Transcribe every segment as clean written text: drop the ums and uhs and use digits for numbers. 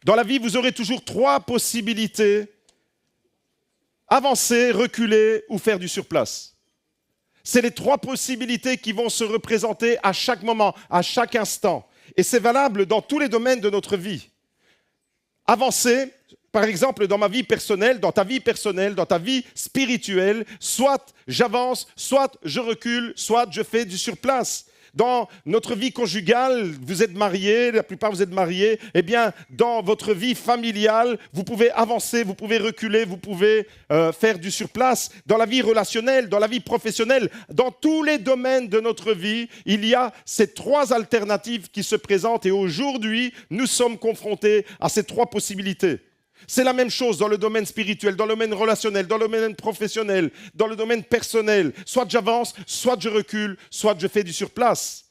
Dans la vie, vous aurez toujours 3 possibilités: avancer, reculer ou faire du surplace. C'est les 3 possibilités qui vont se représenter à chaque moment, à chaque instant. Et c'est valable dans tous les domaines de notre vie. Avancer, par exemple, dans ma vie personnelle, dans ta vie personnelle, dans ta vie spirituelle, soit j'avance, soit je recule, soit je fais du surplace. Dans notre vie conjugale, vous êtes mariés, la plupart vous êtes mariés, eh bien, dans votre vie familiale, vous pouvez avancer, vous pouvez reculer, vous pouvez faire du surplace. Dans la vie relationnelle, dans la vie professionnelle, dans tous les domaines de notre vie, il y a ces 3 alternatives qui se présentent et aujourd'hui, nous sommes confrontés à ces 3 possibilités. C'est la même chose dans le domaine spirituel, dans le domaine relationnel, dans le domaine professionnel, dans le domaine personnel. Soit j'avance, soit je recule, soit je fais du surplace.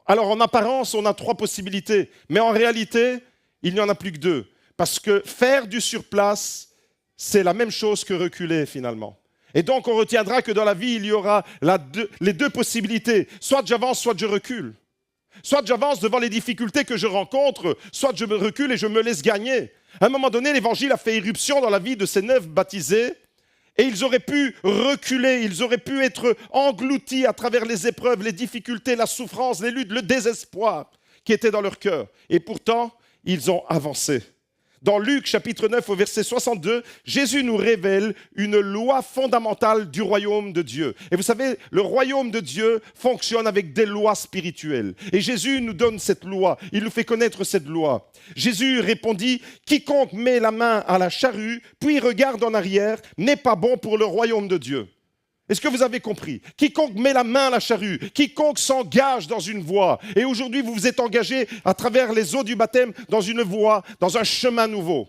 Alors en apparence, on a 3 possibilités, mais en réalité, il n'y en a plus que 2. Parce que faire du surplace, c'est la même chose que reculer finalement. Et donc on retiendra que dans la vie, il y aura les 2 possibilités. Soit j'avance, soit je recule. Soit j'avance devant les difficultés que je rencontre, soit je me recule et je me laisse gagner. À un moment donné, l'évangile a fait irruption dans la vie de ces 9 baptisés et ils auraient pu reculer, ils auraient pu être engloutis à travers les épreuves, les difficultés, la souffrance, les luttes, le désespoir qui était dans leur cœur. Et pourtant, ils ont avancé. Dans Luc chapitre 9 au verset 62, Jésus nous révèle une loi fondamentale du royaume de Dieu. Et vous savez, le royaume de Dieu fonctionne avec des lois spirituelles. Et Jésus nous donne cette loi, il nous fait connaître cette loi. Jésus répondit: « Quiconque met la main à la charrue, puis regarde en arrière, n'est pas bon pour le royaume de Dieu. » Est-ce que vous avez compris? Quiconque met la main à la charrue, quiconque s'engage dans une voie, et aujourd'hui vous vous êtes engagé à travers les eaux du baptême dans une voie, dans un chemin nouveau.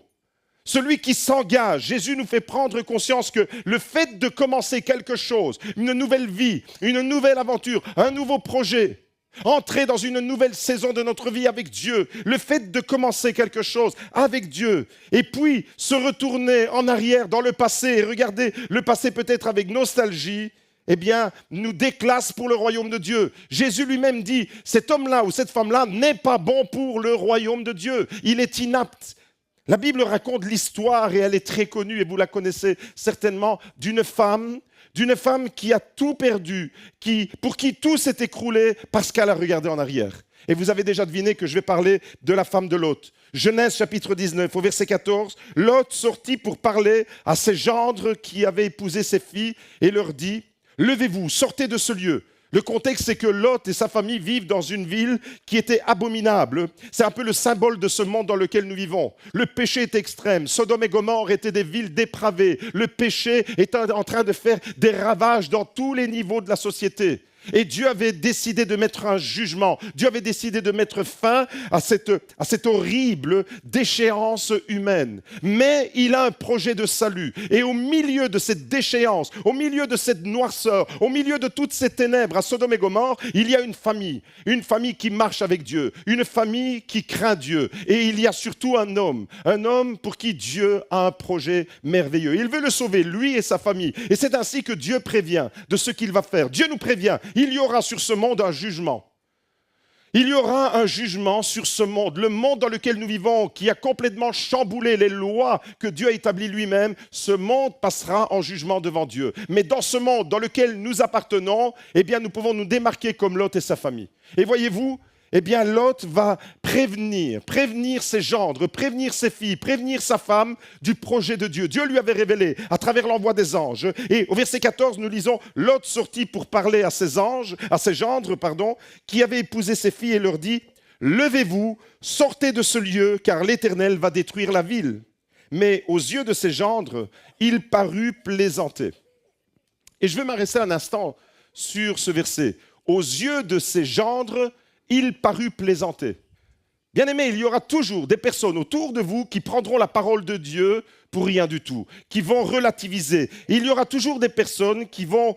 Celui qui s'engage, Jésus nous fait prendre conscience que le fait de commencer quelque chose, une nouvelle vie, une nouvelle aventure, un nouveau projet, entrer dans une nouvelle saison de notre vie avec Dieu, le fait de commencer quelque chose avec Dieu, et puis se retourner en arrière dans le passé et regarder le passé peut-être avec nostalgie, eh bien, nous déclasse pour le royaume de Dieu. Jésus lui-même dit, cet homme-là ou cette femme-là n'est pas bon pour le royaume de Dieu. Il est inapte. La Bible raconte l'histoire, et elle est très connue, et vous la connaissez certainement, d'une femme qui a tout perdu, pour qui tout s'est écroulé parce qu'elle a regardé en arrière. Et vous avez déjà deviné que je vais parler de la femme de Lot. Genèse chapitre 19, au verset 14, Lot sortit pour parler à ses gendres qui avaient épousé ses filles et leur dit: « Levez-vous, sortez de ce lieu. » Le contexte, c'est que Lot et sa famille vivent dans une ville qui était abominable. C'est un peu le symbole de ce monde dans lequel nous vivons. Le péché est extrême. Sodome et Gomorrhe étaient des villes dépravées. Le péché est en train de faire des ravages dans tous les niveaux de la société. Et Dieu avait décidé de mettre un jugement. Dieu avait décidé de mettre fin à cette horrible déchéance humaine. Mais il a un projet de salut. Et au milieu de cette déchéance, au milieu de cette noirceur, au milieu de toutes ces ténèbres à Sodome et Gomorrhe, il y a une famille qui marche avec Dieu, une famille qui craint Dieu. Et il y a surtout un homme pour qui Dieu a un projet merveilleux. Il veut le sauver, lui et sa famille. Et c'est ainsi que Dieu prévient de ce qu'il va faire. Dieu nous prévient. Il y aura sur ce monde un jugement. Il y aura un jugement sur ce monde. Le monde dans lequel nous vivons, qui a complètement chamboulé les lois que Dieu a établies lui-même, ce monde passera en jugement devant Dieu. Mais dans ce monde dans lequel nous appartenons, eh bien, nous pouvons nous démarquer comme Lot et sa famille. Et voyez-vous, eh bien, Lot va prévenir ses gendres, prévenir ses filles, prévenir sa femme du projet de Dieu. Dieu lui avait révélé à travers l'envoi des anges. Et au verset 14, nous lisons, Lot sortit pour parler à ses gendres, qui avaient épousé ses filles et leur dit: « Levez-vous, sortez de ce lieu, car l'Éternel va détruire la ville. » Mais aux yeux de ses gendres, il parut plaisanter. Et je vais m'arrêter un instant sur ce verset. Aux yeux de ses gendres, il parut plaisanter. Bien-aimés, il y aura toujours des personnes autour de vous qui prendront la parole de Dieu pour rien du tout, qui vont relativiser. Il y aura toujours des personnes qui vont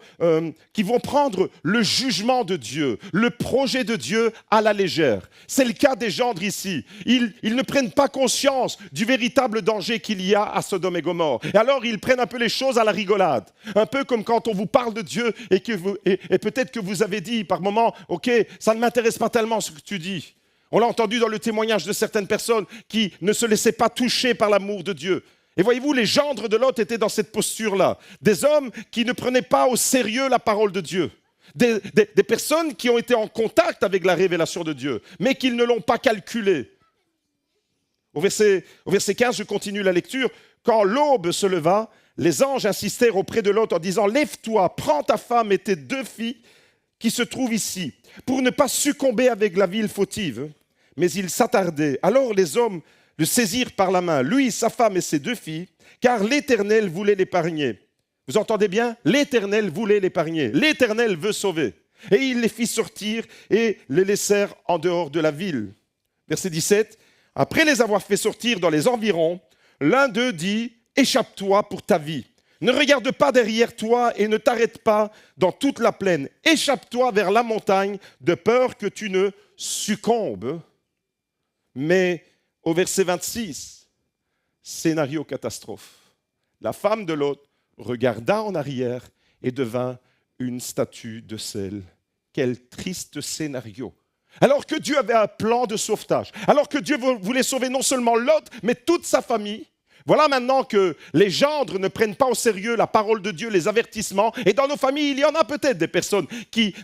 prendre le jugement de Dieu, le projet de Dieu à la légère. C'est le cas des gendres ici. Ils ne prennent pas conscience du véritable danger qu'il y a à Sodome et Gomorrhe. Et alors, ils prennent un peu les choses à la rigolade. Un peu comme quand on vous parle de Dieu et peut-être que vous avez dit par moment, « Ok, ça ne m'intéresse pas tellement ce que tu dis. » On l'a entendu dans le témoignage de certaines personnes qui ne se laissaient pas toucher par l'amour de Dieu. Et voyez-vous, les gendres de Lot étaient dans cette posture-là. Des hommes qui ne prenaient pas au sérieux la parole de Dieu. Des personnes qui ont été en contact avec la révélation de Dieu, mais qui ne l'ont pas calculée. Au verset 15, je continue la lecture. Quand l'aube se leva, les anges insistèrent auprès de Lot en disant « Lève-toi, prends ta femme et tes 2 filles qui se trouvent ici, pour ne pas succomber avec la ville fautive. » Mais ils s'attardaient. Alors les hommes le saisirent par la main, lui, sa femme et ses 2 filles, car l'Éternel voulait l'épargner. Vous entendez bien? L'Éternel voulait l'épargner. L'Éternel veut sauver. Et il les fit sortir et les laissèrent en dehors de la ville. Verset 17. Après les avoir fait sortir dans les environs, l'un d'eux dit « Échappe-toi pour ta vie. Ne regarde pas derrière toi et ne t'arrête pas dans toute la plaine. Échappe-toi vers la montagne de peur que tu ne succombes. » Mais au verset 26, scénario catastrophe. La femme de Lot regarda en arrière et devint une statue de sel. Quel triste scénario. Alors que Dieu avait un plan de sauvetage, alors que Dieu voulait sauver non seulement Lot, mais toute sa famille, voilà maintenant que les gendres ne prennent pas au sérieux la parole de Dieu, les avertissements. Et dans nos familles, il y en a peut-être des personnes qui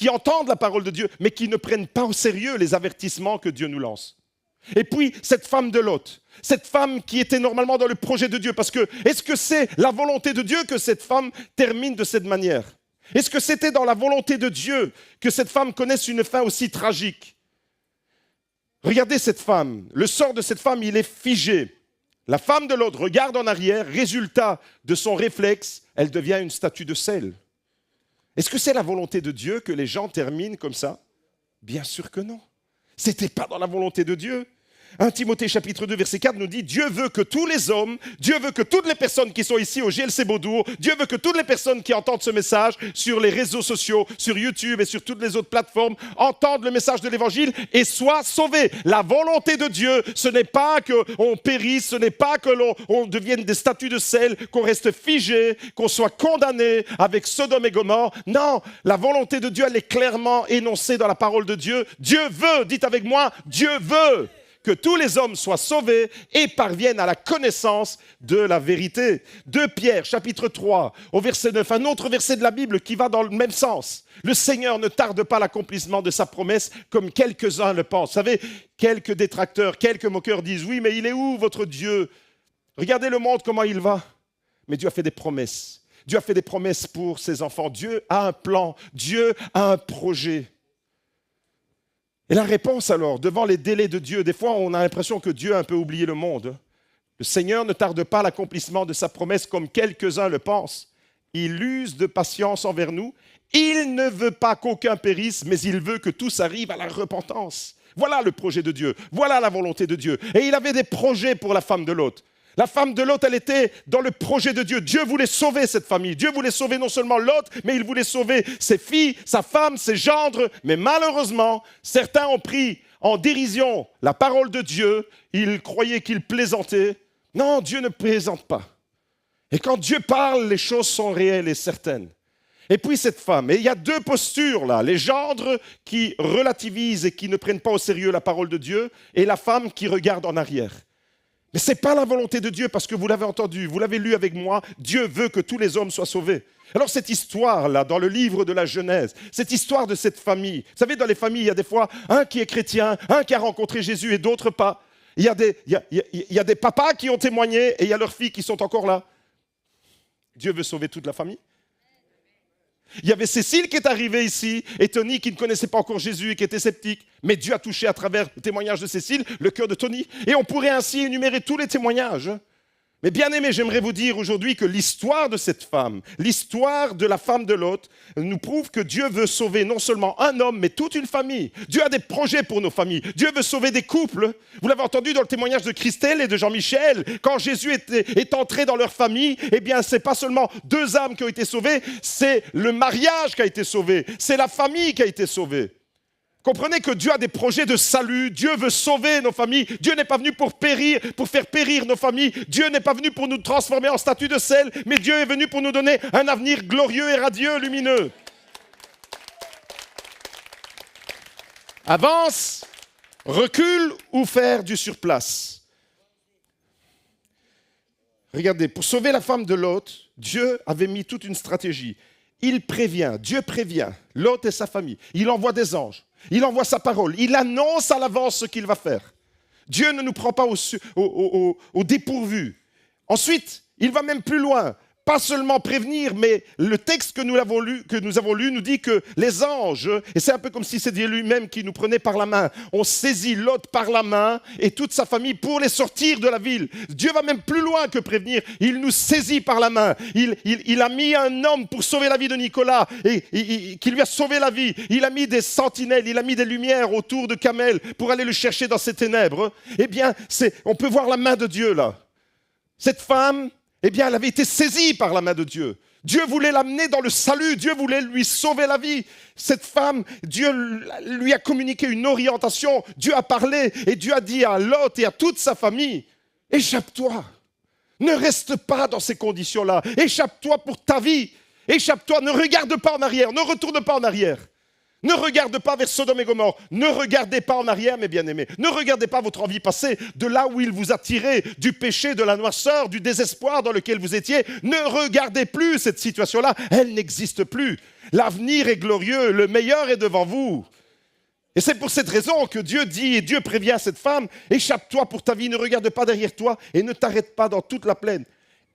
entendent la parole de Dieu, mais qui ne prennent pas au sérieux les avertissements que Dieu nous lance. Et puis, cette femme de Lot, cette femme qui était normalement dans le projet de Dieu, parce que est-ce que c'est la volonté de Dieu que cette femme termine de cette manière? Est-ce que c'était dans la volonté de Dieu que cette femme connaisse une fin aussi tragique? Regardez cette femme, le sort de cette femme, il est figé. La femme de Lot regarde en arrière, résultat de son réflexe, elle devient une statue de sel. Est-ce que c'est la volonté de Dieu que les gens terminent comme ça? Bien sûr que non. Ce n'était pas dans la volonté de Dieu. 1 Timothée chapitre 2 verset 4 nous dit « Dieu veut que tous les hommes, Dieu veut que toutes les personnes qui sont ici au GLC Beaudour, Dieu veut que toutes les personnes qui entendent ce message sur les réseaux sociaux, sur YouTube et sur toutes les autres plateformes, entendent le message de l'Évangile et soient sauvés. » La volonté de Dieu, ce n'est pas qu'on périsse, ce n'est pas que l'on devienne des statues de sel, qu'on reste figé, qu'on soit condamné avec Sodome et Gomorrhe. Non, la volonté de Dieu, elle est clairement énoncée dans la parole de Dieu. Dieu veut, dites avec moi, Dieu veut que tous les hommes soient sauvés et parviennent à la connaissance de la vérité. 2 Pierre, chapitre 3, au verset 9, un autre verset de la Bible qui va dans le même sens. Le Seigneur ne tarde pas l'accomplissement de sa promesse comme quelques-uns le pensent. Vous savez, quelques détracteurs, quelques moqueurs disent « Oui, mais il est où votre Dieu? Regardez le monde, comment il va. » Mais Dieu a fait des promesses. Dieu a fait des promesses pour ses enfants. Dieu a un plan. Dieu a un projet. Et la réponse alors, devant les délais de Dieu, des fois on a l'impression que Dieu a un peu oublié le monde. Le Seigneur ne tarde pas l'accomplissement de sa promesse comme quelques-uns le pensent. Il use de patience envers nous. Il ne veut pas qu'aucun périsse, mais il veut que tous arrivent à la repentance. Voilà le projet de Dieu, voilà la volonté de Dieu. Et il avait des projets pour la femme de Lot. La femme de Lot, elle était dans le projet de Dieu. Dieu voulait sauver cette famille. Dieu voulait sauver non seulement Lot, mais il voulait sauver ses filles, sa femme, ses gendres. Mais malheureusement, certains ont pris en dérision la parole de Dieu. Ils croyaient qu'il plaisantait. Non, Dieu ne plaisante pas. Et quand Dieu parle, les choses sont réelles et certaines. Et puis cette femme, et il y a 2 postures là, les gendres qui relativisent et qui ne prennent pas au sérieux la parole de Dieu, et la femme qui regarde en arrière. Mais ce n'est pas la volonté de Dieu parce que vous l'avez entendu, vous l'avez lu avec moi, Dieu veut que tous les hommes soient sauvés. Alors cette histoire-là, dans le livre de la Genèse, cette histoire de cette famille, vous savez, dans les familles, il y a des fois un qui est chrétien, un qui a rencontré Jésus et d'autres pas. Il y a des papas qui ont témoigné et il y a leurs filles qui sont encore là. Dieu veut sauver toute la famille. Il y avait Cécile qui est arrivée ici et Tony qui ne connaissait pas encore Jésus et qui était sceptique. Mais Dieu a touché à travers le témoignage de Cécile le cœur de Tony. Et on pourrait ainsi énumérer tous les témoignages. Mais bien aimé, j'aimerais vous dire aujourd'hui que l'histoire de cette femme, l'histoire de la femme de Lot, nous prouve que Dieu veut sauver non seulement un homme, mais toute une famille. Dieu a des projets pour nos familles. Dieu veut sauver des couples. Vous l'avez entendu dans le témoignage de Christelle et de Jean-Michel. Quand Jésus est entré dans leur famille, eh bien, c'est pas seulement deux âmes qui ont été sauvées, c'est le mariage qui a été sauvé. C'est la famille qui a été sauvée. Comprenez que Dieu a des projets de salut. Dieu veut sauver nos familles. Dieu n'est pas venu pour faire périr nos familles. Dieu n'est pas venu pour nous transformer en statue de sel, mais Dieu est venu pour nous donner un avenir glorieux et radieux, lumineux. Avance, recule ou faire du surplace. Regardez, pour sauver la femme de Lot, Dieu avait mis toute une stratégie. Il prévient, Dieu prévient Lot et sa famille. Il envoie des anges. Il envoie sa parole. Il annonce à l'avance ce qu'il va faire. Dieu ne nous prend pas au dépourvu. Ensuite, il va même plus loin. Pas seulement prévenir, mais le texte que nous avons lu nous dit que les anges, et c'est un peu comme si c'est Dieu lui-même qui nous prenait par la main, on saisit Lot par la main et toute sa famille pour les sortir de la ville. Dieu va même plus loin que prévenir, il nous saisit par la main. Il a mis un homme pour sauver la vie de Nicolas, et qui lui a sauvé la vie. Il a mis des sentinelles, il a mis des lumières autour de Camel pour aller le chercher dans ces ténèbres. Eh bien, on peut voir la main de Dieu là. Cette femme, eh bien, elle avait été saisie par la main de Dieu. Dieu voulait l'amener dans le salut. Dieu voulait lui sauver la vie. Cette femme, Dieu lui a communiqué une orientation. Dieu a parlé et Dieu a dit à Lot et à toute sa famille, échappe-toi. Ne reste pas dans ces conditions-là. Échappe-toi pour ta vie. Échappe-toi. Ne regarde pas en arrière. Ne retourne pas en arrière. Ne regardez pas vers Sodome et Gomorrhe. Ne regardez pas en arrière, mes bien-aimés. Ne regardez pas votre envie passée, de là où il vous a tiré, du péché, de la noirceur, du désespoir dans lequel vous étiez. Ne regardez plus cette situation-là. Elle n'existe plus. L'avenir est glorieux. Le meilleur est devant vous. Et c'est pour cette raison que Dieu dit, et Dieu prévient cette femme, échappe-toi pour ta vie, ne regarde pas derrière toi et ne t'arrête pas dans toute la plaine.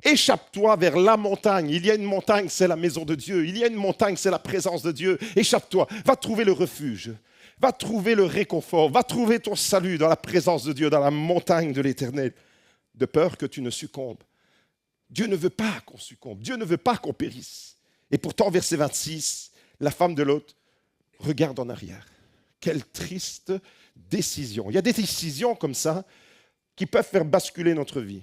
Échappe-toi vers la montagne. Il y a une montagne, c'est la maison de Dieu. Il y a une montagne, c'est la présence de Dieu. Échappe-toi. Va trouver le refuge. Va trouver le réconfort. Va trouver ton salut dans la présence de Dieu, dans la montagne de l'Éternel. De peur que tu ne succombes. Dieu ne veut pas qu'on succombe. Dieu ne veut pas qu'on périsse. Et pourtant, verset 26, la femme de Lot regarde en arrière. Quelle triste décision. Il y a des décisions comme ça qui peuvent faire basculer notre vie.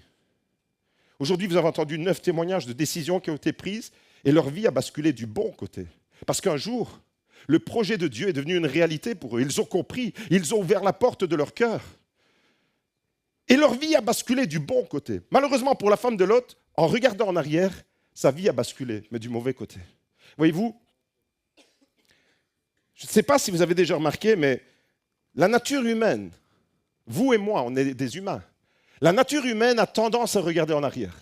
Aujourd'hui, vous avez entendu 9 témoignages de décisions qui ont été prises et leur vie a basculé du bon côté. Parce qu'un jour, le projet de Dieu est devenu une réalité pour eux. Ils ont compris, ils ont ouvert la porte de leur cœur. Et leur vie a basculé du bon côté. Malheureusement, pour la femme de Lot, en regardant en arrière, sa vie a basculé, mais du mauvais côté. Voyez-vous, je ne sais pas si vous avez déjà remarqué, mais la nature humaine, vous et moi, on est des humains. La nature humaine a tendance à regarder en arrière.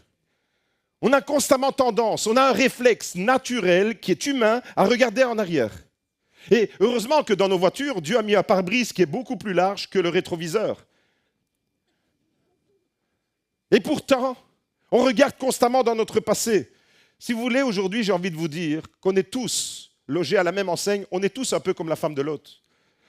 On a constamment tendance, on a un réflexe naturel qui est humain à regarder en arrière. Et heureusement que dans nos voitures, Dieu a mis un pare-brise qui est beaucoup plus large que le rétroviseur. Et pourtant, on regarde constamment dans notre passé. Si vous voulez, aujourd'hui, j'ai envie de vous dire qu'on est tous logés à la même enseigne, on est tous un peu comme la femme de Lot.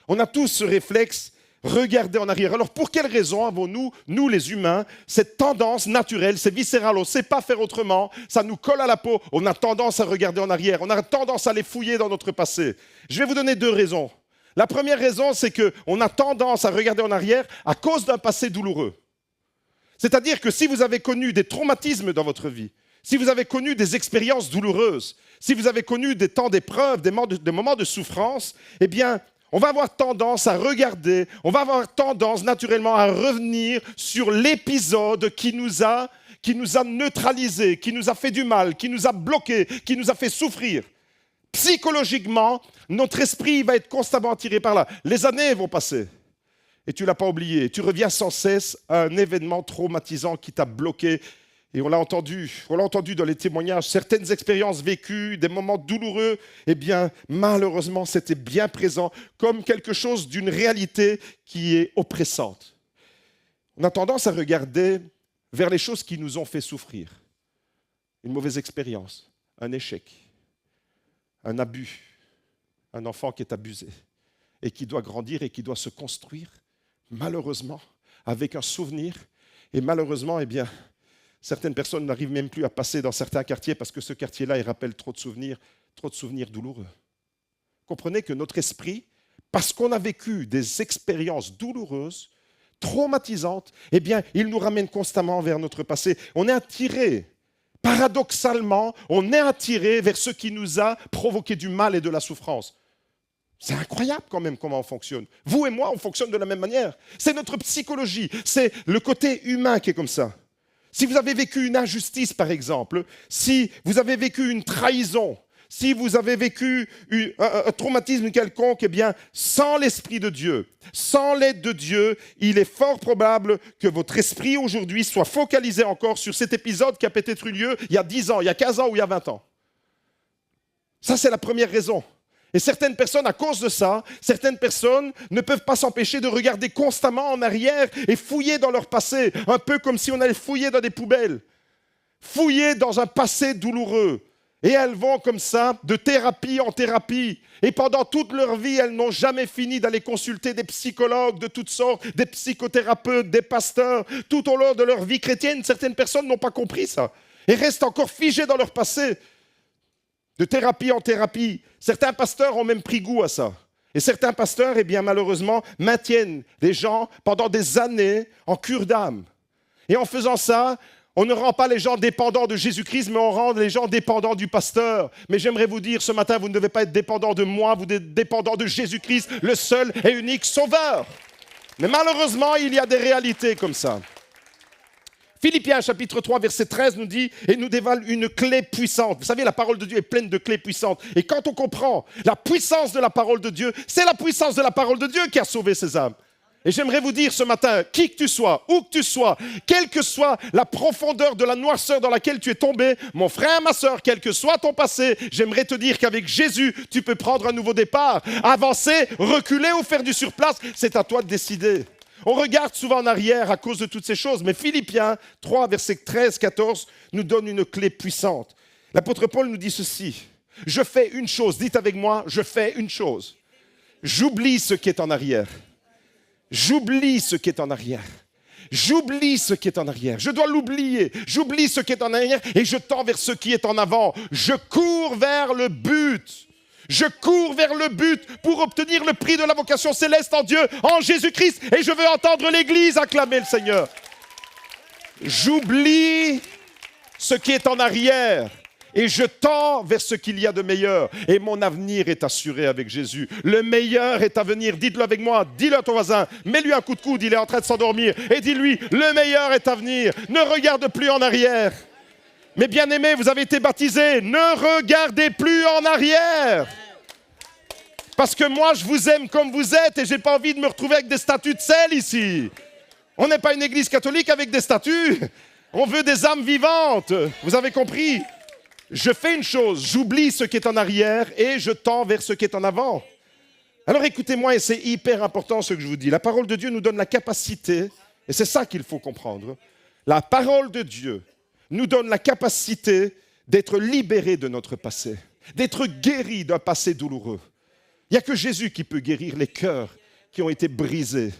On a tous ce réflexe. Regardez en arrière. Alors, pour quelles raisons avons-nous, nous les humains, cette tendance naturelle, c'est viscéral, on ne sait pas faire autrement, ça nous colle à la peau, on a tendance à regarder en arrière, on a tendance à les fouiller dans notre passé. Je vais vous donner 2 raisons. La première raison, c'est qu'on a tendance à regarder en arrière à cause d'un passé douloureux. C'est-à-dire que si vous avez connu des traumatismes dans votre vie, si vous avez connu des expériences douloureuses, si vous avez connu des temps d'épreuve, des moments de souffrance, eh bien, on va avoir tendance à regarder, on va avoir tendance naturellement à revenir sur l'épisode qui nous a neutralisés, qui nous a fait du mal, qui nous a bloqués, qui nous a fait souffrir. Psychologiquement, notre esprit va être constamment attiré par là. Les années vont passer et tu ne l'as pas oublié. Tu reviens sans cesse à un événement traumatisant qui t'a bloqué. Et on l'a entendu dans les témoignages, certaines expériences vécues, des moments douloureux, eh bien, malheureusement, c'était bien présent comme quelque chose d'une réalité qui est oppressante. On a tendance à regarder vers les choses qui nous ont fait souffrir. Une mauvaise expérience, un échec, un abus, un enfant qui est abusé et qui doit grandir et qui doit se construire, malheureusement, avec un souvenir. Et malheureusement, eh bien, Certaines personnes n'arrivent même plus à passer dans certains quartiers parce que ce quartier-là, il rappelle trop de souvenirs douloureux. Comprenez que notre esprit, parce qu'on a vécu des expériences douloureuses, traumatisantes, eh bien, il nous ramène constamment vers notre passé. On est attiré, paradoxalement, on est attiré vers ce qui nous a provoqué du mal et de la souffrance. C'est incroyable quand même comment on fonctionne. Vous et moi, on fonctionne de la même manière. C'est notre psychologie, c'est le côté humain qui est comme ça. Si vous avez vécu une injustice, par exemple, si vous avez vécu une trahison, si vous avez vécu un traumatisme quelconque, eh bien, sans l'Esprit de Dieu, sans l'aide de Dieu, il est fort probable que votre esprit aujourd'hui soit focalisé encore sur cet épisode qui a peut-être eu lieu il y a 10 ans, il y a 15 ans ou il y a 20 ans. Ça, c'est la première raison. Et certaines personnes, à cause de ça, certaines personnes ne peuvent pas s'empêcher de regarder constamment en arrière et fouiller dans leur passé, un peu comme si on allait fouiller dans des poubelles, fouiller dans un passé douloureux. Et elles vont comme ça, de thérapie en thérapie. Et pendant toute leur vie, elles n'ont jamais fini d'aller consulter des psychologues de toutes sortes, des psychothérapeutes, des pasteurs. Tout au long de leur vie chrétienne, certaines personnes n'ont pas compris ça et restent encore figées dans leur passé. De thérapie en thérapie. Certains pasteurs ont même pris goût à ça. Et certains pasteurs, eh bien, malheureusement, maintiennent les gens pendant des années en cure d'âme. Et en faisant ça, on ne rend pas les gens dépendants de Jésus-Christ, mais on rend les gens dépendants du pasteur. Mais j'aimerais vous dire ce matin, vous ne devez pas être dépendant de moi, vous êtes dépendant de Jésus-Christ, le seul et unique sauveur. Mais malheureusement, il y a des réalités comme ça. Philippiens chapitre 3 verset 13 nous dit et nous dévoile une clé puissante. Vous savez, la parole de Dieu est pleine de clés puissantes. Et quand on comprend la puissance de la parole de Dieu, c'est la puissance de la parole de Dieu qui a sauvé ces âmes. Et j'aimerais vous dire ce matin, qui que tu sois, où que tu sois, quelle que soit la profondeur de la noirceur dans laquelle tu es tombé, mon frère, ma sœur, quel que soit ton passé, j'aimerais te dire qu'avec Jésus, tu peux prendre un nouveau départ, avancer, reculer ou faire du surplace. C'est à toi de décider. On regarde souvent en arrière à cause de toutes ces choses, mais Philippiens 3, versets 13-14 nous donne une clé puissante. L'apôtre Paul nous dit ceci, « Je fais une chose, dites avec moi, je fais une chose. J'oublie ce qui est en arrière. J'oublie ce qui est en arrière. J'oublie ce qui est en arrière. Je dois l'oublier. J'oublie ce qui est en arrière et je tends vers ce qui est en avant. Je cours vers le but. Je cours vers le but pour obtenir le prix de la vocation céleste en Dieu, en Jésus-Christ. Et je veux entendre l'Église acclamer le Seigneur. J'oublie ce qui est en arrière et je tends vers ce qu'il y a de meilleur. Et mon avenir est assuré avec Jésus. Le meilleur est à venir. Dites-le avec moi. Dis-le à ton voisin. Mets-lui un coup de coude. Il est en train de s'endormir. Et dis-lui, le meilleur est à venir. Ne regarde plus en arrière. Mes bien-aimés, vous avez été baptisés. Ne regardez plus en arrière. Parce que moi, je vous aime comme vous êtes et je n'ai pas envie de me retrouver avec des statues de sel ici. On n'est pas une église catholique avec des statues. On veut des âmes vivantes. Vous avez compris? Je fais une chose, j'oublie ce qui est en arrière et je tends vers ce qui est en avant. Alors écoutez-moi, et c'est hyper important ce que je vous dis. La parole de Dieu nous donne la capacité, et c'est ça qu'il faut comprendre. La parole de Dieu nous donne la capacité d'être libérés de notre passé, d'être guéris d'un passé douloureux. Il n'y a que Jésus qui peut guérir les cœurs qui ont été brisés.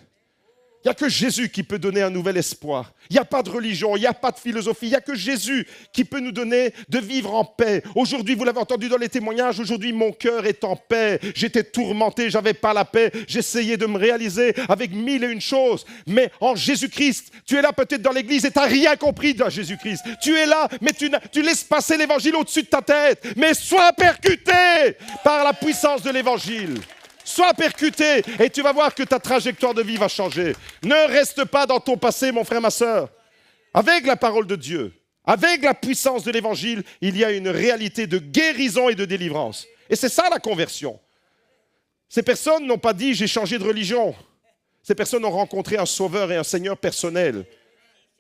Il n'y a que Jésus qui peut donner un nouvel espoir. Il n'y a pas de religion, il n'y a pas de philosophie. Il n'y a que Jésus qui peut nous donner de vivre en paix. Aujourd'hui, vous l'avez entendu dans les témoignages, aujourd'hui, mon cœur est en paix. J'étais tourmenté, je n'avais pas la paix. J'essayais de me réaliser avec 1001 choses. Mais en Jésus-Christ, tu es là peut-être dans l'église et tu n'as rien compris de Jésus-Christ. Tu es là, mais tu laisses passer l'évangile au-dessus de ta tête. Mais sois percuté par la puissance de l'évangile. Sois percuté et tu vas voir que ta trajectoire de vie va changer. Ne reste pas dans ton passé, mon frère, ma sœur. Avec la parole de Dieu, avec la puissance de l'évangile, il y a une réalité de guérison et de délivrance. Et c'est ça la conversion. Ces personnes n'ont pas dit « j'ai changé de religion ». Ces personnes ont rencontré un sauveur et un Seigneur personnel.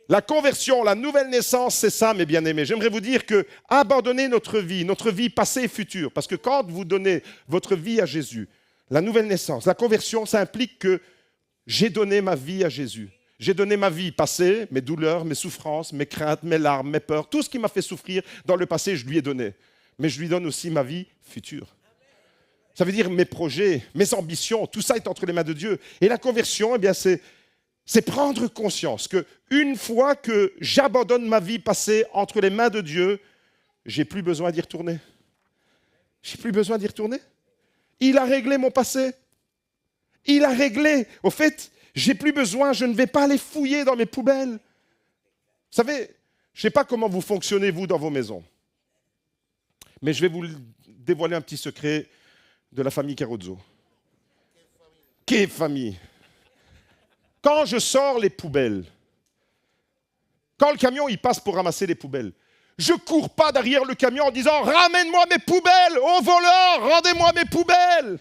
La conversion, la nouvelle naissance, c'est ça, mes bien-aimés. J'aimerais vous dire que abandonner notre vie passée et future, parce que quand vous donnez votre vie à Jésus, la nouvelle naissance, la conversion, ça implique que j'ai donné ma vie à Jésus. J'ai donné ma vie passée, mes douleurs, mes souffrances, mes craintes, mes larmes, mes peurs, tout ce qui m'a fait souffrir dans le passé, je lui ai donné. Mais je lui donne aussi ma vie future. Ça veut dire mes projets, mes ambitions, tout ça est entre les mains de Dieu. Et la conversion, eh bien, c'est C'est prendre conscience que une fois que j'abandonne ma vie passée entre les mains de Dieu, j'ai plus besoin d'y retourner. J'ai plus besoin d'y retourner. Il a réglé mon passé. Il a réglé. Au fait, j'ai plus besoin, je ne vais pas aller fouiller dans mes poubelles. Vous savez, je ne sais pas comment vous fonctionnez, vous, dans vos maisons. Mais je vais vous dévoiler un petit secret de la famille Carozzo. Quelle famille! Quand je sors les poubelles, quand le camion il passe pour ramasser les poubelles, je ne cours pas derrière le camion en disant « Ramène-moi mes poubelles, ô voleur, rendez-moi mes poubelles !»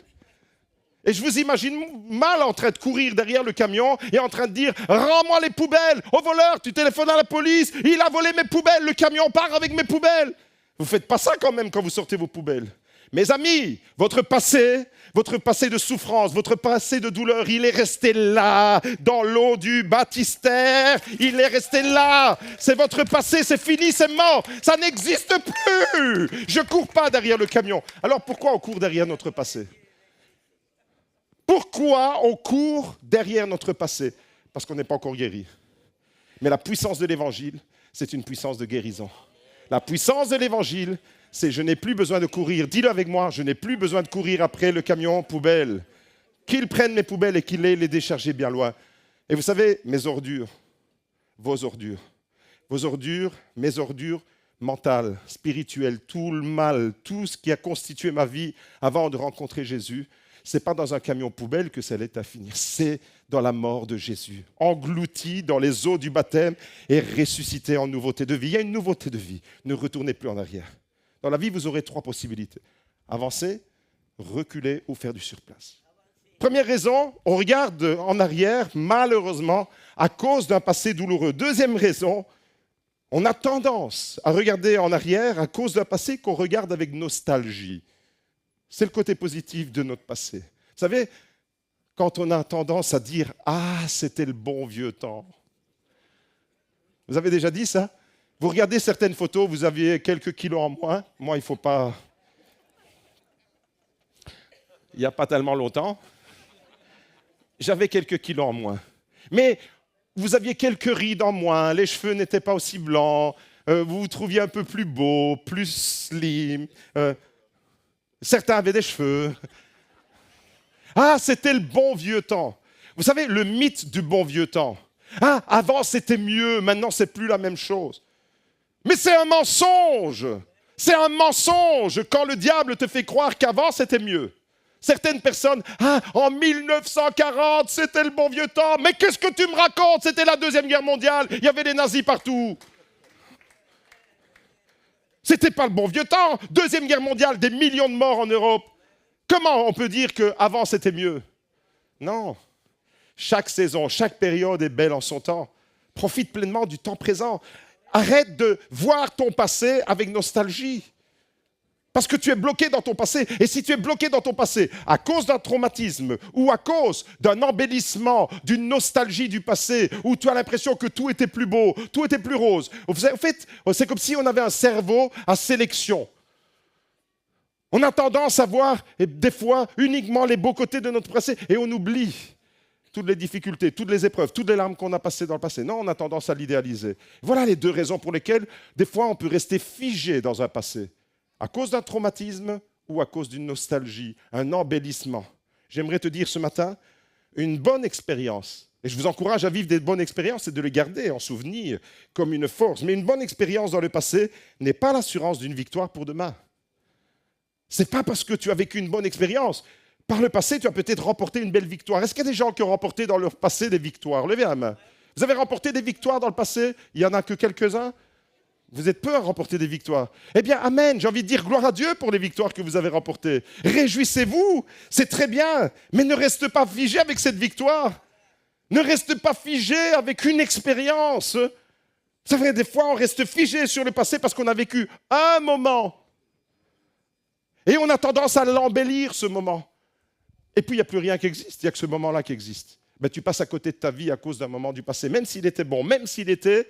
Et je vous imagine mal en train de courir derrière le camion et en train de dire « Rends-moi les poubelles, ô voleur, tu téléphones à la police, il a volé mes poubelles, le camion part avec mes poubelles !» Vous ne faites pas ça quand même quand vous sortez vos poubelles. Mes amis, votre passé de souffrance, votre passé de douleur, il est resté là, dans l'eau du baptistère, il est resté là. C'est votre passé, c'est fini, c'est mort, ça n'existe plus. Je ne cours pas derrière le camion. Alors pourquoi on court derrière notre passé? Pourquoi on court derrière notre passé? Parce qu'on n'est pas encore guéri. Mais la puissance de l'évangile, c'est une puissance de guérison. La puissance de l'évangile, c'est je n'ai plus besoin de courir. Dis-le avec moi, je n'ai plus besoin de courir après le camion poubelle. Qu'il prenne mes poubelles et qu'il les décharger bien loin. Et vous savez, mes ordures, vos ordures, mes ordures mentales, spirituelles, tout le mal, tout ce qui a constitué ma vie avant de rencontrer Jésus, ce n'est pas dans un camion poubelle que ça allait à finir, c'est dans la mort de Jésus, englouti dans les eaux du baptême et ressuscité en nouveauté de vie. Il y a une nouveauté de vie, ne retournez plus en arrière. Dans la vie, vous aurez 3 possibilités. Avancer, reculer ou faire du surplace. Première raison, on regarde en arrière, malheureusement, à cause d'un passé douloureux. Deuxième raison, on a tendance à regarder en arrière à cause d'un passé qu'on regarde avec nostalgie. C'est le côté positif de notre passé. Vous savez, quand on a tendance à dire « Ah, c'était le bon vieux temps ». Vous avez déjà dit ça? Vous regardez certaines photos, vous aviez quelques kilos en moins. Moi, il ne faut pas... Il n'y a pas tellement longtemps. J'avais quelques kilos en moins. Mais vous aviez quelques rides en moins, les cheveux n'étaient pas aussi blancs, vous vous trouviez un peu plus beau, plus slim. Certains avaient des cheveux. Ah, c'était le bon vieux temps. Vous savez, le mythe du bon vieux temps. Ah, avant c'était mieux, maintenant c'est plus la même chose. Mais c'est un mensonge. C'est un mensonge quand le diable te fait croire qu'avant c'était mieux. Certaines personnes, ah, en 1940 c'était le bon vieux temps. Mais qu'est-ce que tu me racontes? C'était la Deuxième Guerre mondiale, il y avait des nazis partout. C'était pas le bon vieux temps. Deuxième Guerre mondiale, des millions de morts en Europe. Comment on peut dire qu'avant c'était mieux? Non. Chaque saison, chaque période est belle en son temps. Profite pleinement du temps présent. Arrête de voir ton passé avec nostalgie. Parce que tu es bloqué dans ton passé. Et si tu es bloqué dans ton passé à cause d'un traumatisme ou à cause d'un embellissement, d'une nostalgie du passé, où tu as l'impression que tout était plus beau, tout était plus rose. En fait, c'est comme si on avait un cerveau à sélection. On a tendance à voir, et des fois, uniquement les beaux côtés de notre passé et on oublie toutes les difficultés, toutes les épreuves, toutes les larmes qu'on a passées dans le passé. Non, on a tendance à l'idéaliser. Voilà les 2 raisons pour lesquelles, des fois, on peut rester figé dans un passé. À cause d'un traumatisme ou à cause d'une nostalgie, un embellissement. J'aimerais te dire ce matin, une bonne expérience, et je vous encourage à vivre des bonnes expériences et de les garder en souvenir comme une force, mais une bonne expérience dans le passé n'est pas l'assurance d'une victoire pour demain. Ce n'est pas parce que tu as vécu une bonne expérience. Par le passé, tu as peut-être remporté une belle victoire. Est-ce qu'il y a des gens qui ont remporté dans leur passé des victoires? Levez la main. Vous avez remporté des victoires dans le passé? Il n'y en a que quelques-uns? Vous êtes peu à remporter des victoires. Eh bien, amen, j'ai envie de dire gloire à Dieu pour les victoires que vous avez remportées. Réjouissez-vous, c'est très bien, mais ne reste pas figé avec cette victoire. Ne reste pas figé avec une expérience. Vous savez, des fois, on reste figé sur le passé parce qu'on a vécu un moment. Et on a tendance à l'embellir, ce moment. Et puis, il n'y a plus rien qui existe, il n'y a que ce moment-là qui existe. Ben, tu passes à côté de ta vie à cause d'un moment du passé, même s'il était bon, même s'il était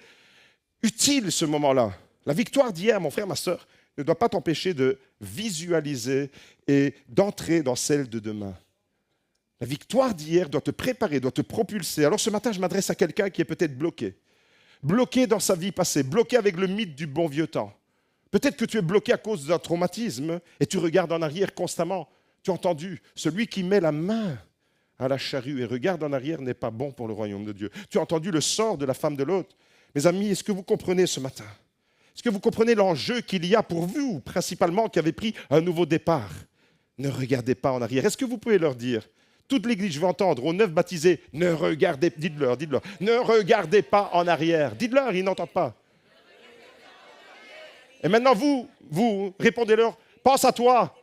utile, ce moment-là. La victoire d'hier, mon frère, ma sœur, ne doit pas t'empêcher de visualiser et d'entrer dans celle de demain. La victoire d'hier doit te préparer, doit te propulser. Alors ce matin, je m'adresse à quelqu'un qui est peut-être bloqué. Bloqué dans sa vie passée, bloqué avec le mythe du bon vieux temps. Peut-être que tu es bloqué à cause d'un traumatisme et tu regardes en arrière constamment. Tu as entendu, celui qui met la main à la charrue et regarde en arrière n'est pas bon pour le royaume de Dieu. Tu as entendu le sort de la femme de l'autre. Mes amis, est-ce que vous comprenez ce matin? Est-ce que vous comprenez l'enjeu qu'il y a pour vous, principalement, qui avez pris un nouveau départ? Ne regardez pas en arrière. Est-ce que vous pouvez leur dire, toute l'église, je vais entendre, aux 9 baptisés, ne regardez, dites-leur, ne regardez pas en arrière. Dites-leur, ils n'entendent pas. Et maintenant, vous, répondez-leur, pense à toi.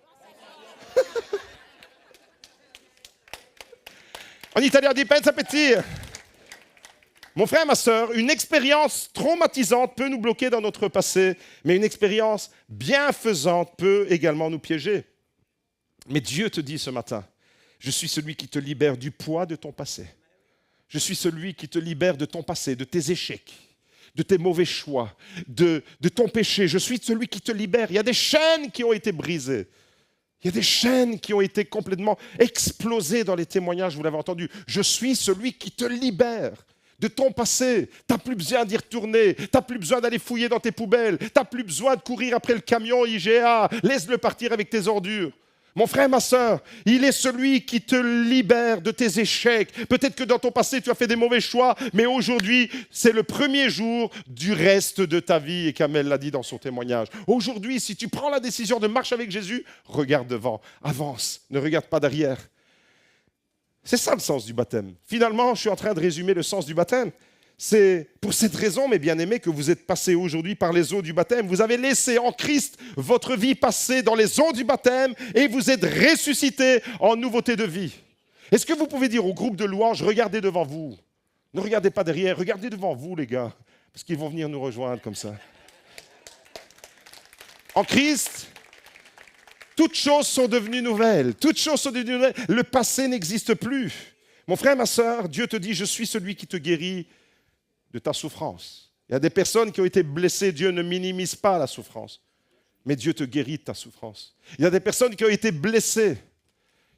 En italien, on dit pensa a te. Mon frère, ma sœur, une expérience traumatisante peut nous bloquer dans notre passé, mais une expérience bienfaisante peut également nous piéger. Mais Dieu te dit ce matin, je suis celui qui te libère du poids de ton passé. Je suis celui qui te libère de ton passé, de tes échecs, de tes mauvais choix, de ton péché. Je suis celui qui te libère. Il y a des chaînes qui ont été brisées. Il y a des chaînes qui ont été complètement explosées dans les témoignages, vous l'avez entendu. Je suis celui qui te libère de ton passé. Tu n'as plus besoin d'y retourner. Tu n'as plus besoin d'aller fouiller dans tes poubelles. Tu n'as plus besoin de courir après le camion IGA. Laisse-le partir avec tes ordures. Mon frère, ma sœur, il est celui qui te libère de tes échecs. Peut-être que dans ton passé, tu as fait des mauvais choix, mais aujourd'hui, c'est le premier jour du reste de ta vie, et Kamel l'a dit dans son témoignage. Aujourd'hui, si tu prends la décision de marcher avec Jésus, regarde devant, avance, ne regarde pas derrière. C'est ça le sens du baptême. Finalement, je suis en train de résumer le sens du baptême. C'est pour cette raison, mes bien-aimés, que vous êtes passés aujourd'hui par les eaux du baptême. Vous avez laissé en Christ votre vie passer dans les eaux du baptême et vous êtes ressuscités en nouveauté de vie. Est-ce que vous pouvez dire au groupe de louanges, regardez devant vous. Ne regardez pas derrière, regardez devant vous, les gars, parce qu'ils vont venir nous rejoindre comme ça. En Christ, toutes choses sont devenues nouvelles. Toutes choses sont devenues nouvelles. Le passé n'existe plus. Mon frère, ma sœur, Dieu te dit, je suis celui qui te guérit de ta souffrance. Il y a des personnes qui ont été blessées. Dieu ne minimise pas la souffrance, mais Dieu te guérit de ta souffrance. Il y a des personnes qui ont été blessées.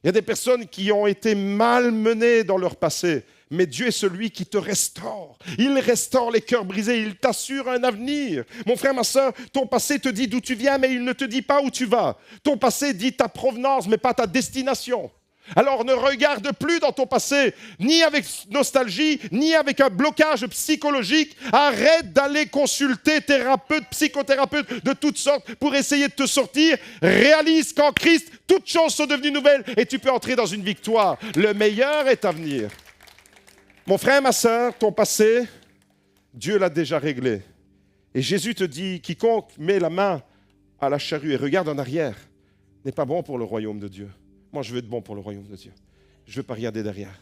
Il y a des personnes qui ont été malmenées dans leur passé, mais Dieu est celui qui te restaure. Il restaure les cœurs brisés, il t'assure un avenir. Mon frère, ma sœur, ton passé te dit d'où tu viens, mais il ne te dit pas où tu vas. Ton passé dit ta provenance, mais pas ta destination. Alors ne regarde plus dans ton passé, ni avec nostalgie, ni avec un blocage psychologique. Arrête d'aller consulter thérapeutes, psychothérapeutes de toutes sortes pour essayer de te sortir. Réalise qu'en Christ, toutes choses sont devenues nouvelles et tu peux entrer dans une victoire. Le meilleur est à venir. Mon frère, ma sœur, ton passé, Dieu l'a déjà réglé. Et Jésus te dit, quiconque met la main à la charrue et regarde en arrière n'est pas bon pour le royaume de Dieu. Moi, je veux être bon pour le royaume de Dieu. Je ne veux pas regarder derrière.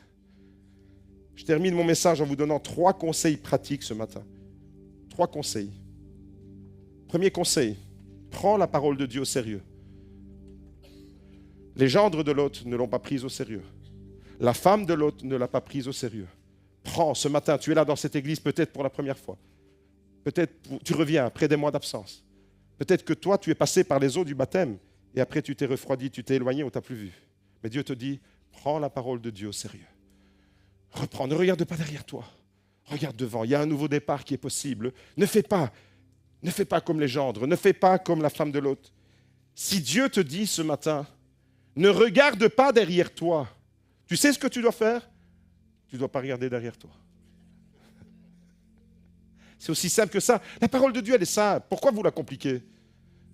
Je termine mon message en vous donnant 3 conseils pratiques ce matin. 3 conseils. Premier conseil, prends la parole de Dieu au sérieux. Les gendres de Lot ne l'ont pas prise au sérieux. La femme de Lot ne l'a pas prise au sérieux. Prends ce matin, tu es là dans cette église peut-être pour la première fois. Peut-être tu reviens après des mois d'absence. Peut-être que toi, tu es passé par les eaux du baptême. Et après, tu t'es refroidi, tu t'es éloigné, on ne t'a plus vu. Mais Dieu te dit, prends la parole de Dieu au sérieux. Reprends, ne regarde pas derrière toi. Regarde devant, il y a un nouveau départ qui est possible. Ne fais pas comme les gendres, ne fais pas comme la femme de Lot. Si Dieu te dit ce matin, ne regarde pas derrière toi, tu sais ce que tu dois faire? Tu ne dois pas regarder derrière toi. C'est aussi simple que ça. La parole de Dieu, elle est simple. Pourquoi vous la compliquez?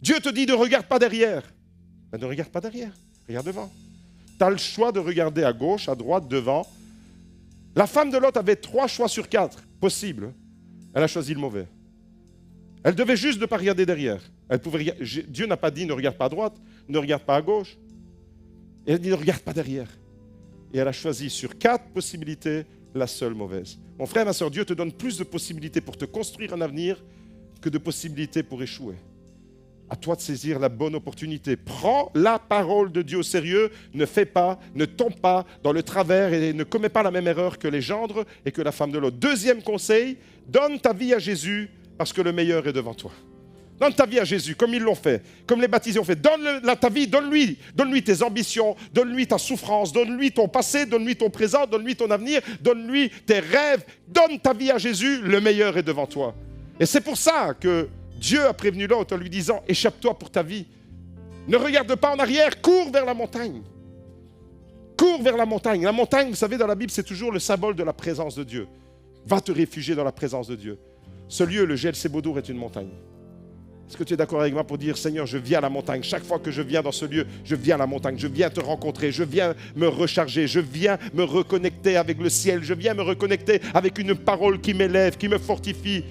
Dieu te dit ne regarde pas derrière. Ben, ne regarde pas derrière, regarde devant. Tu as le choix de regarder à gauche, à droite, devant. La femme de Lot avait 3 choix sur 4 possibles. Elle a choisi le mauvais. Elle devait juste ne pas regarder derrière. Dieu n'a pas dit ne regarde pas à droite, ne regarde pas à gauche. Elle a dit ne regarde pas derrière. Et elle a choisi sur 4 possibilités la seule mauvaise. Mon frère, ma soeur, Dieu te donne plus de possibilités pour te construire un avenir que de possibilités pour échouer. À toi de saisir la bonne opportunité. Prends la parole de Dieu au sérieux. Ne fais pas, ne tombe pas dans le travers et ne commets pas la même erreur que les gendres et que la femme de Lot. Deuxième conseil, donne ta vie à Jésus parce que le meilleur est devant toi. Donne ta vie à Jésus, comme ils l'ont fait, comme les baptisés ont fait. Donne ta vie, donne-lui tes ambitions, donne-lui ta souffrance, donne-lui ton passé, donne-lui ton présent, donne-lui ton avenir, donne-lui tes rêves. Donne ta vie à Jésus, le meilleur est devant toi. Et c'est pour ça que Dieu a prévenu Lot en lui disant, échappe-toi pour ta vie. Ne regarde pas en arrière, cours vers la montagne. Cours vers la montagne. La montagne, vous savez, dans la Bible, c'est toujours le symbole de la présence de Dieu. Va te réfugier dans la présence de Dieu. Ce lieu, le GLC-Beaudour, est une montagne. Est-ce que tu es d'accord avec moi pour dire, Seigneur, je viens à la montagne. Chaque fois que je viens dans ce lieu, je viens à la montagne. Je viens te rencontrer. Je viens me recharger. Je viens me reconnecter avec le ciel. Je viens me reconnecter avec une parole qui m'élève, qui me fortifie.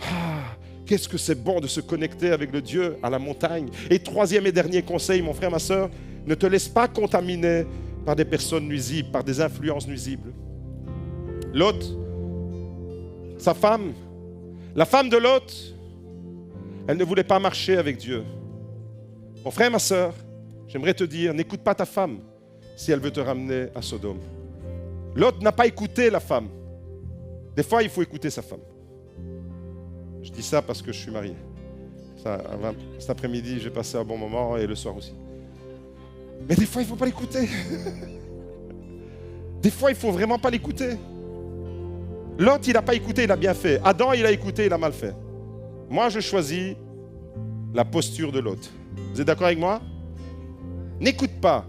Ah, qu'est-ce que c'est bon de se connecter avec le Dieu à la montagne. Et troisième et dernier conseil, mon frère, ma soeur, ne te laisse pas contaminer par des personnes nuisibles, par des influences nuisibles. Lot, sa femme, la femme de Lot, elle ne voulait pas marcher avec Dieu. Mon frère, ma soeur, j'aimerais te dire, n'écoute pas ta femme si elle veut te ramener à Sodome. Lot n'a pas écouté la femme. Des fois, il faut écouter sa femme. Je dis ça parce que je suis marié. Cet après-midi, j'ai passé un bon moment et le soir aussi. Mais des fois, il ne faut pas l'écouter. Des fois, il ne faut vraiment pas l'écouter. Lot, il n'a pas écouté, il a bien fait. Adam, il a écouté, il a mal fait. Moi, je choisis la posture de Lot. Vous êtes d'accord avec moi? N'écoute pas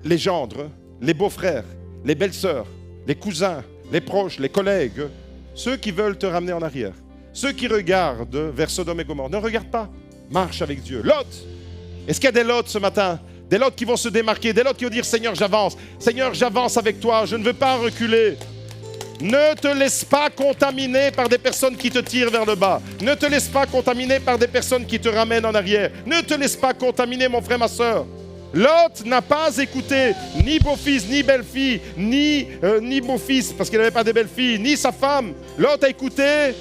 les gendres, les beaux-frères, les belles-sœurs, les cousins, les proches, les collègues, ceux qui veulent te ramener en arrière. Ceux qui regardent vers Sodome et Gomorrhe. Ne regarde pas, marche avec Dieu. Lot, est-ce qu'il y a des Lot ce matin? Des Lot qui vont se démarquer, des Lot qui vont dire, Seigneur, j'avance avec toi, je ne veux pas reculer. Ne te laisse pas contaminer par des personnes qui te tirent vers le bas. Ne te laisse pas contaminer par des personnes qui te ramènent en arrière. Ne te laisse pas contaminer, mon frère, ma soeur. Lot n'a pas écouté ni beau-fils, ni belle-fille, ni beau-fils, parce qu'il n'avait pas de belle-fille, ni sa femme. Lot a écouté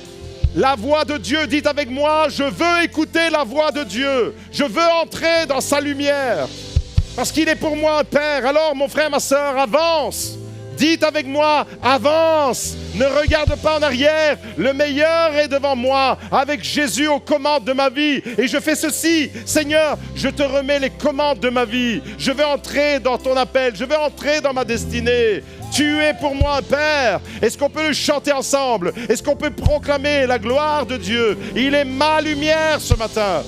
la voix de Dieu. Dites avec moi, je veux écouter la voix de Dieu. Je veux entrer dans sa lumière, parce qu'il est pour moi un père. Alors, mon frère, ma soeur, avance. Dites avec moi, avance, ne regarde pas en arrière, le meilleur est devant moi, avec Jésus aux commandes de ma vie. Et je fais ceci, Seigneur, je te remets les commandes de ma vie. Je veux entrer dans ton appel, je veux entrer dans ma destinée. Tu es pour moi un Père. Est-ce qu'on peut le chanter ensemble? Est-ce qu'on peut proclamer la gloire de Dieu? Il est ma lumière ce matin.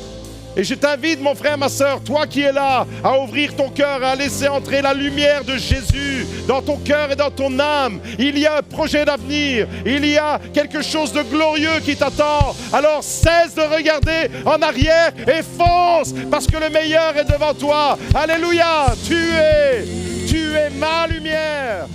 Et je t'invite, mon frère, ma soeur, toi qui es là, à ouvrir ton cœur, à laisser entrer la lumière de Jésus dans ton cœur et dans ton âme. Il y a un projet d'avenir, il y a quelque chose de glorieux qui t'attend. Alors cesse de regarder en arrière et fonce, parce que le meilleur est devant toi. Alléluia, tu es ma lumière.